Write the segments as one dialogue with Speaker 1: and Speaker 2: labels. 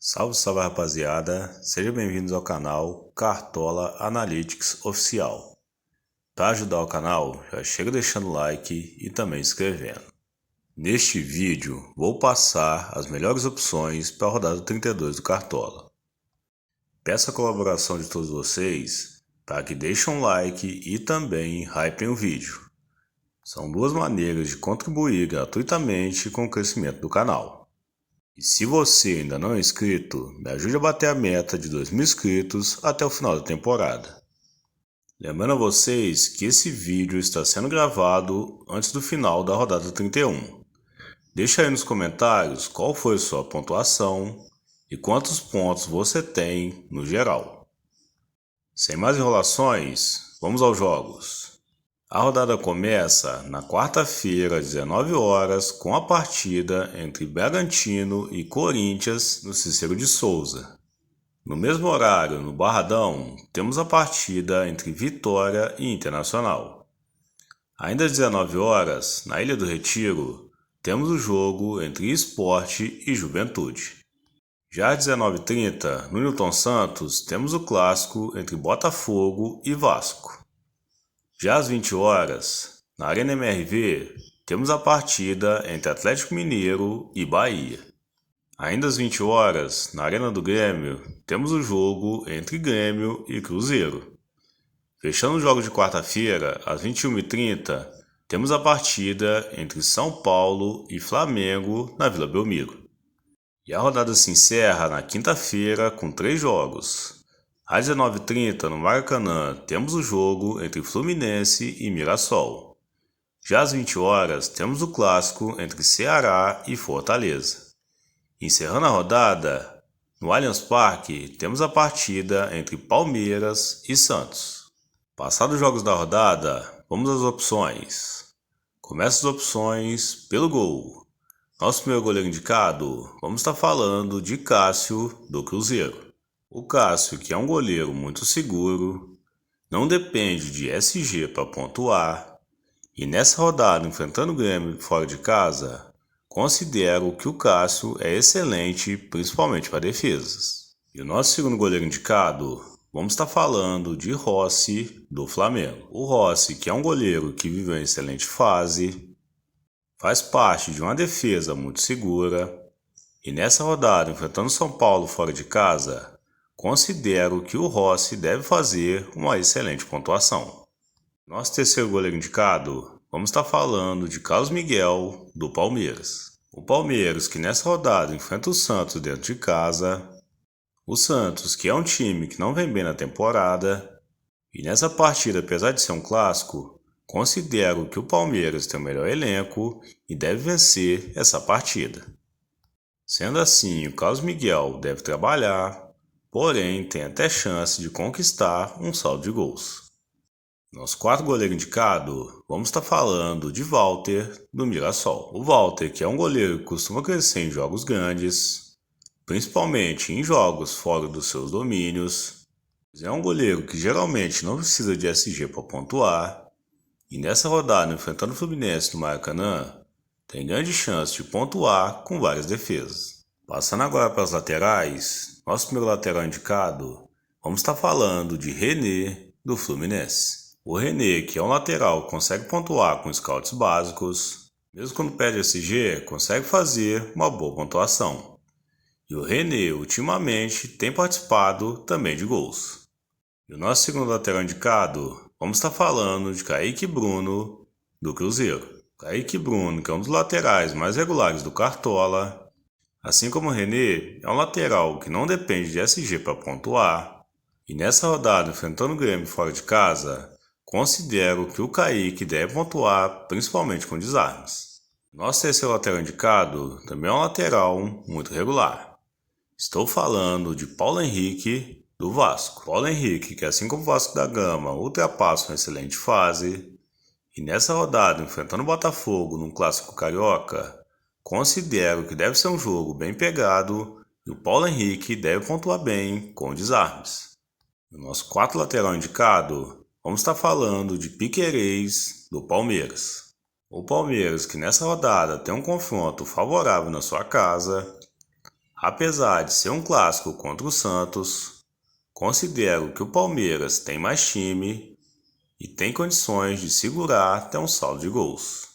Speaker 1: Salve, salve rapaziada, sejam bem-vindos ao canal Cartola Analytics Oficial. Para ajudar o canal, já chega deixando o like e também se inscrevendo. Neste vídeo, vou passar as melhores opções para a rodada 32 do Cartola. Peço a colaboração de todos vocês para que deixem um like e também hypem o vídeo. São duas maneiras de contribuir gratuitamente com o crescimento do canal. E se você ainda não é inscrito, me ajude a bater a meta de 2.000 inscritos até o final da temporada. Lembrando a vocês que esse vídeo está sendo gravado antes do final da rodada 31. Deixa aí nos comentários qual foi a sua pontuação e quantos pontos você tem no geral. Sem mais enrolações, vamos aos jogos. A rodada começa na quarta-feira, às 19 horas, com a partida entre Bragantino e Corinthians no Cícero de Souza. No mesmo horário, no Barradão, temos a partida entre Vitória e Internacional. Ainda às 19 horas, na Ilha do Retiro, temos o jogo entre Sport e Juventude. Já às 19h30, no Newton Santos, temos o clássico entre Botafogo e Vasco. Já às 20 horas, na Arena MRV, temos a partida entre Atlético Mineiro e Bahia. Ainda às 20 horas, na Arena do Grêmio, temos o jogo entre Grêmio e Cruzeiro. Fechando os jogos de quarta-feira, às 21h30, temos a partida entre São Paulo e Flamengo na Vila Belmiro. E a rodada se encerra na quinta-feira com 3 jogos. Às 19h30, no Maracanã, temos o jogo entre Fluminense e Mirassol. Já às 20 horas, temos o clássico entre Ceará e Fortaleza. Encerrando a rodada, no Allianz Parque, temos a partida entre Palmeiras e Santos. Passados os jogos da rodada, vamos às opções. Começa as opções pelo gol. Nosso primeiro goleiro indicado, vamos estar falando de Cássio, do Cruzeiro. O Cássio, que é um goleiro muito seguro, não depende de SG para pontuar, e nessa rodada, enfrentando o Grêmio fora de casa, considero que o Cássio é excelente, principalmente para defesas. E o nosso segundo goleiro indicado, vamos estar falando de Rossi, do Flamengo. O Rossi, que é um goleiro que vive uma excelente fase, faz parte de uma defesa muito segura, e nessa rodada, enfrentando o São Paulo fora de casa, considero que o Rossi deve fazer uma excelente pontuação. Nosso terceiro goleiro indicado, vamos estar falando de Carlos Miguel, do Palmeiras. O Palmeiras, que nessa rodada enfrenta o Santos dentro de casa. O Santos, que é um time que não vem bem na temporada. E nessa partida, apesar de ser um clássico, considero que o Palmeiras tem o melhor elenco e deve vencer essa partida. Sendo assim, o Carlos Miguel deve trabalhar, porém tem até chance de conquistar um saldo de gols. Nosso quarto goleiro indicado, vamos estar falando de Walter, do Mirassol. O Walter, que é um goleiro que costuma crescer em jogos grandes, principalmente em jogos fora dos seus domínios. É um goleiro que geralmente não precisa de SG para pontuar, e nessa rodada, enfrentando o Fluminense no Maracanã, tem grande chance de pontuar com várias defesas. Passando agora para as laterais, nosso primeiro lateral indicado, vamos estar falando de René, do Fluminense. O René, que é um lateral que consegue pontuar com scouts básicos, mesmo quando perde SG, consegue fazer uma boa pontuação. E o René, ultimamente, tem participado também de gols. E o nosso segundo lateral indicado, vamos estar falando de Kaique Bruno, do Cruzeiro. Kaique Bruno, que é um dos laterais mais regulares do Cartola, assim como o René, é um lateral que não depende de SG para pontuar, e nessa rodada, enfrentando o Grêmio fora de casa, considero que o Kaique deve pontuar principalmente com desarmes. Nosso terceiro lateral indicado também é um lateral muito regular. Estou falando de Paulo Henrique, do Vasco. Paulo Henrique, que assim como o Vasco da Gama, ultrapassa uma excelente fase, e nessa rodada, enfrentando o Botafogo num clássico carioca, considero que deve ser um jogo bem pegado e o Paulo Henrique deve pontuar bem com desarmes. No nosso quarto lateral indicado, vamos estar falando de Piquerez, do Palmeiras. O Palmeiras, que nessa rodada tem um confronto favorável na sua casa, Apesar de ser um clássico contra o Santos, considero que o Palmeiras tem mais time e tem condições de segurar até um saldo de gols.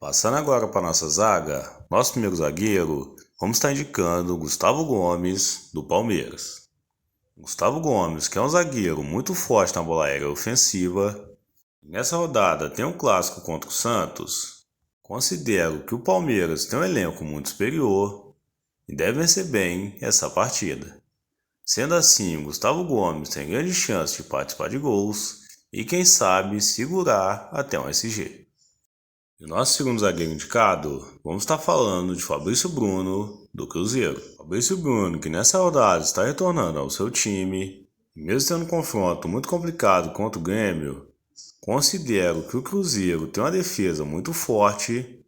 Speaker 1: Passando agora para nossa zaga, nosso primeiro zagueiro, vamos estar indicando o Gustavo Gomes, do Palmeiras. Gustavo Gomes, que é um zagueiro muito forte na bola aérea ofensiva. Nessa rodada tem um clássico contra o Santos. Considero que o Palmeiras tem um elenco muito superior e deve vencer bem essa partida. Sendo assim, o Gustavo Gomes tem grande chance de participar de gols e quem sabe segurar até um SG. E o nosso segundo zagueiro indicado, vamos estar falando de Fabrício Bruno, do Cruzeiro. Fabrício Bruno, que nessa rodada está retornando ao seu time, e mesmo tendo um confronto muito complicado contra o Grêmio, considero que o Cruzeiro tem uma defesa muito forte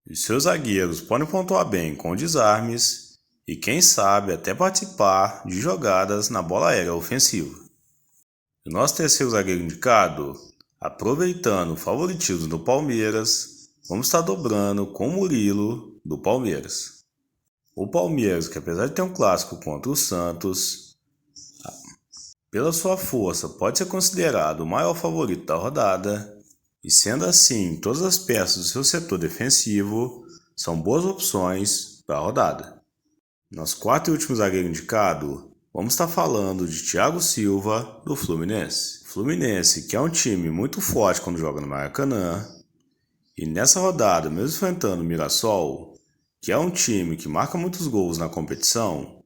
Speaker 1: e seus zagueiros podem pontuar bem com desarmes e quem sabe até participar de jogadas na bola aérea ofensiva. E o nosso terceiro zagueiro indicado, aproveitando o favoritismo do Palmeiras, vamos estar dobrando com o Murilo, do Palmeiras. O Palmeiras, que apesar de ter um clássico contra o Santos, pela sua força pode ser considerado o maior favorito da rodada, e sendo assim, todas as peças do seu setor defensivo são boas opções para a rodada. Nosso quarto e último zagueiro indicado, vamos estar falando de Thiago Silva, do Fluminense. Fluminense, que é um time muito forte quando joga no Maracanã, e nessa rodada, mesmo enfrentando o Mirassol, que é um time que marca muitos gols na competição,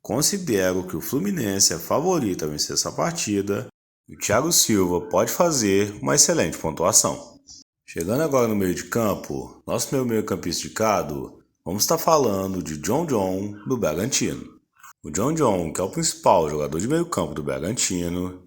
Speaker 1: considero que o Fluminense é favorito a vencer essa partida e o Thiago Silva pode fazer uma excelente pontuação. Chegando agora no meio de campo, nosso meio-campista indicado, vamos estar falando de John, do Bragantino. O John, que é o principal jogador de meio campo do Bragantino,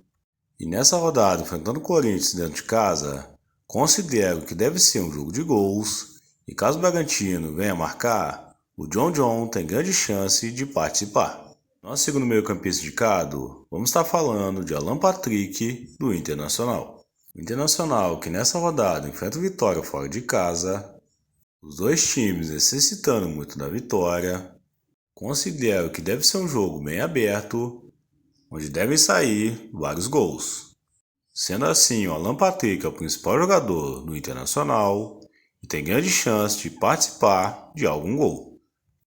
Speaker 1: e nessa rodada, enfrentando o Corinthians dentro de casa, considero que deve ser um jogo de gols, e caso o Bragantino venha marcar, o John tem grande chance de participar. Nosso segundo meio-campista indicado, vamos estar falando de Alan Patrick, do Internacional. O Internacional, que nessa rodada enfrenta o Vitória fora de casa, os dois times necessitando muito da vitória, considero que deve ser um jogo bem aberto, onde devem sair vários gols. Sendo assim, o Alan Patrick é o principal jogador do Internacional e tem grande chance de participar de algum gol.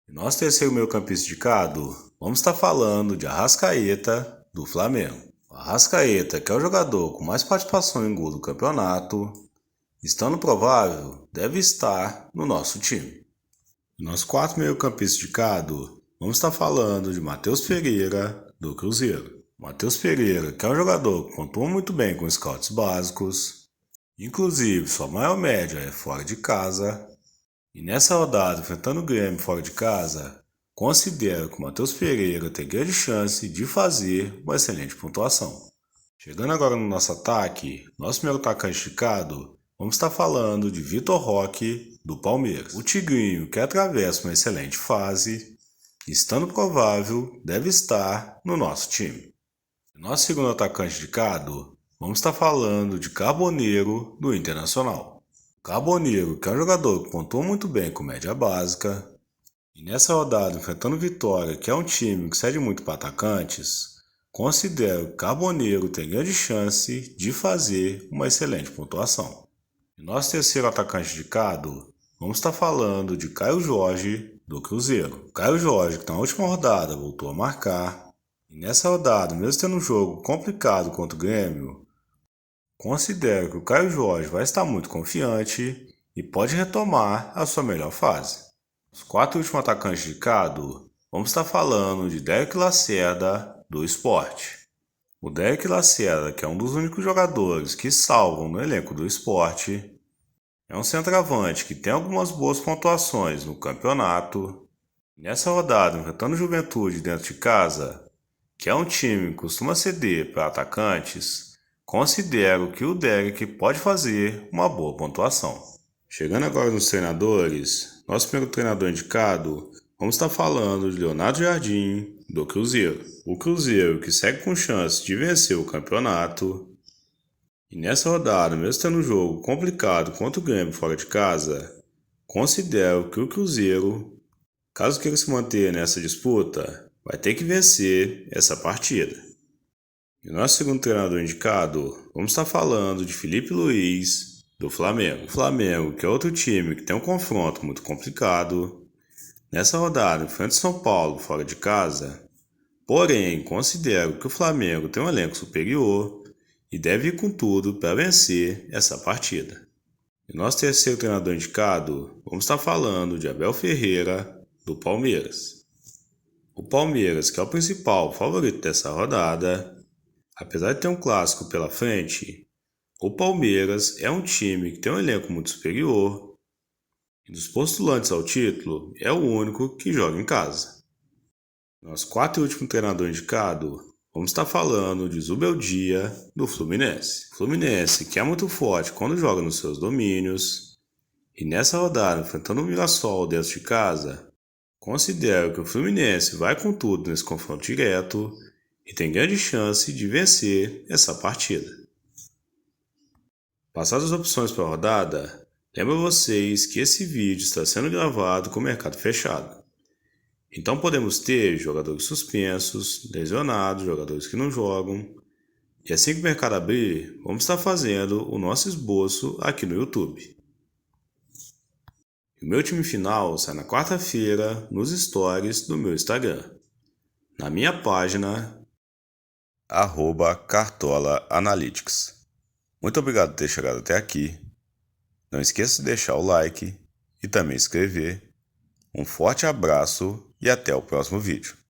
Speaker 1: E nosso terceiro meio-campista indicado, vamos estar falando de Arrascaeta, do Flamengo. O Arrascaeta, que é o jogador com mais participação em gol do campeonato, estando provável, deve estar no nosso time. E nosso quarto meio-campista indicado, vamos estar falando de Matheus Pereira, do Cruzeiro. Matheus Pereira, que é um jogador que pontua muito bem com scouts básicos, inclusive sua maior média é fora de casa, e nessa rodada, enfrentando o Grêmio fora de casa, considero que o Matheus Pereira tem grande chance de fazer uma excelente pontuação. Chegando agora no nosso ataque, nosso primeiro atacante indicado, vamos estar falando de Vitor Roque, do Palmeiras. O Tigrinho, que atravessa uma excelente fase, estando provável, deve estar no nosso time. Nosso segundo atacante indicado, vamos estar falando de Carboneiro, do Internacional. Carboneiro, que é um jogador que pontua muito bem com média básica, e nessa rodada, enfrentando o Vitória, que é um time que cede muito para atacantes, considero que Carboneiro tem grande chance de fazer uma excelente pontuação. E nosso terceiro atacante indicado, vamos estar falando de Caio Jorge, do Cruzeiro. Caio Jorge, que na última rodada voltou a marcar, e nessa rodada, mesmo tendo um jogo complicado contra o Grêmio, considero que o Caio Jorge vai estar muito confiante e pode retomar a sua melhor fase. Os quatro últimos atacantes indicados, vamos estar falando de Derek Lacerda, do Sport. O Derek Lacerda, que é um dos únicos jogadores que salvam no elenco do Sport, é um centroavante que tem algumas boas pontuações no campeonato. Nessa rodada, enfrentando o Juventude dentro de casa, que é um time que costuma ceder para atacantes, considero que o Derek pode fazer uma boa pontuação. Chegando agora nos treinadores, nosso primeiro treinador indicado, vamos estar falando de Leonardo Jardim, do Cruzeiro. O Cruzeiro que segue com chance de vencer o campeonato. E nessa rodada, mesmo tendo um jogo complicado contra o Grêmio fora de casa, considero que o Cruzeiro Caso queira se manter nessa disputa, vai ter que vencer essa partida. E nosso segundo treinador indicado, vamos estar falando de Felipe Luiz, do Flamengo. O Flamengo, que é outro time que tem um confronto muito complicado. Nessa rodada, enfrenta o São Paulo fora de casa. Porém, considero que o Flamengo tem um elenco superior e deve ir com tudo para vencer essa partida. E nosso terceiro treinador indicado, vamos estar falando de Abel Ferreira, do Palmeiras. O Palmeiras, que é o principal favorito dessa rodada, apesar de ter um clássico pela frente, o Palmeiras é um time que tem um elenco muito superior e dos postulantes ao título é o único que joga em casa. Nosso quarto e último treinador indicado, vamos estar falando de Zubeldia, do Fluminense. Fluminense, que é muito forte quando joga nos seus domínios, e nessa rodada, enfrentando o Mirassol dentro de casa, considero que o Fluminense vai com tudo nesse confronto direto e tem grande chance de vencer essa partida. Passadas as opções para a rodada, lembro vocês que esse vídeo está sendo gravado com o mercado fechado. Então podemos ter jogadores suspensos, lesionados, jogadores que não jogam. E assim que o mercado abrir, vamos estar fazendo o nosso esboço aqui no YouTube. O meu time final sai na quarta-feira nos stories do meu Instagram. Na minha página, @Cartola Analytics. Muito obrigado por ter chegado até aqui. Não esqueça de deixar o like e também inscrever. Um forte abraço e até o próximo vídeo.